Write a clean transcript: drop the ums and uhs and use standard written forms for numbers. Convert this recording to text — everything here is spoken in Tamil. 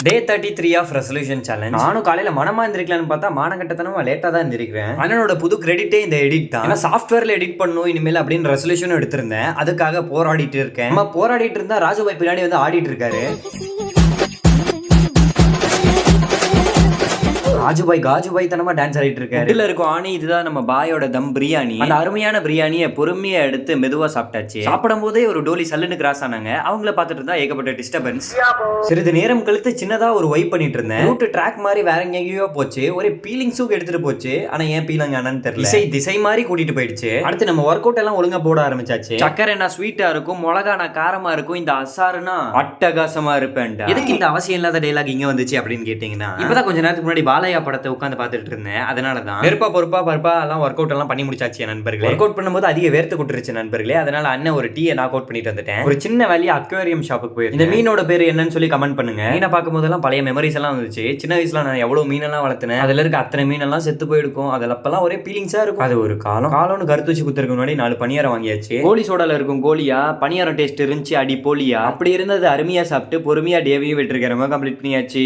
Day 33 of resolution challenge. நானும் காலையில மனமா இருந்திருக்கலாம்னு பார்த்தா மானகட்டத்தனமா லேட்டா தான் இருந்திருக்கிறேன். அண்ணனோட புது கிரெடிட்டே இந்த எடிட் தான். ஏன்னா சாஃப்ட்வேர்ல எடிட் பண்ணும் இனிமேல் அப்படின்னு ரெசல்யூஷன் எடுத்திருந்தேன். அதுக்காக போராடிட்டு இருக்கேன். நம்ம போராடிட்டு இருந்தா ராஜுபாய் பின்னாடி வந்து ஆடிட்டு இருக்காரு. காஜுபாய் தனமா டான்ஸ் ஆடிட்டு இருக்காரு. இதுல இருக்கும் ஆணி இதுதான் நம்ம பாயோட தம் பிரியாணி. அந்த அருமையான பிரியாணியை பொறுமையா எடுத்து மெதுவா சாப்பிட்டாச்சு. சாப்பிடும் போதே ஒரு டோலி சல்லுன்னு கிராஸ் ஆனாங்க. அவங்கள பார்த்துட்டு இருந்தா ஏகப்பட்ட டிஸ்டர்பன்ஸ். சிறிது நேரம் கழித்து சின்னதா ஒரு வைப் பண்ணிட்டு இருந்தேன். ரூட் ட்ராக் மாதிரி வேற எங்கேயோ போச்சு. ஒரே பீலிங்ஸும் எடுத்துட்டு போச்சு. ஆனா ஏன் பீலிங் ஆனான்னு தெரியல. திசை மாதிரி கூட்டிட்டு போயிடுச்சு. அடுத்து நம்ம ஒர்க் அவுட் எல்லாம் ஒழுங்கா போட ஆரம்பிச்சாச்சு. சக்கரை என்ன ஸ்வீட்டா இருக்கும், மிளகா நான் காரமா இருக்கும், இந்த அசாருனா அட்டகாசமா இருப்பேன். எதுக்கு இந்த அவசியம் இல்லாத டைலாக் இங்க வந்துச்சு அப்படின்னு கேட்டீங்கன்னா, இப்பதான் கொஞ்ச நேரத்துக்கு முன்னாடி பாலையா படத்தை உட்காந்து பார்த்துட்டு இருந்தேன். அதனாலதான் வெறுப்பா பருப்பா எல்லாம் ஒர்க் அவுட் எல்லாம் பண்ணி முடிச்சாச்சு நண்பர்களே. ஒர்க் அவுட் பண்ணும்போது அதிக வேர்த்து கொட்டுருச்சு நண்பர்களே. அதனால அண்ணன் ஒரு டீயை நாக் அவுட் பண்ணிட்டு வந்துட்டேன். ஒரு சின்ன வேலையா அக்வேரியம் ஷாப்புக்கு போய் இந்த மீனோட பேரு என்னன்னு சொல்லி கமெண்ட் பண்ணுங்க. மீனை பார்க்கும் போதெல்லாம் பழைய மெமரிஸ் எல்லாம் வந்துச்சு. சின்ன வயசுல நான் எவ்வளவு மீனெல்லாம் வளர்த்தேன். அதுல இருக்க அத்தனை மீனெல்லாம் செத்து போயிருக்கும். அதுல அப்பெல்லாம் ஒரே ஃபீலிங்ஸா இருக்கும். அது ஒரு காலம்னு கருத்து வச்சு குத்துறதுக்கு முன்னாடி 4 பனியாரம் வாங்கியாச்சு. கோழி சோடால இருக்கும் கோழியா, பனியாரம் டேஸ்ட் இருந்துச்சு அடி போலியா. அப்படி இருந்தது அருமையா சாப்பிட்டு பொறுமையா டேவையும் விட்டுருக்கிறவங்க கம்ப்ளீட் பண்ணியாச்சு.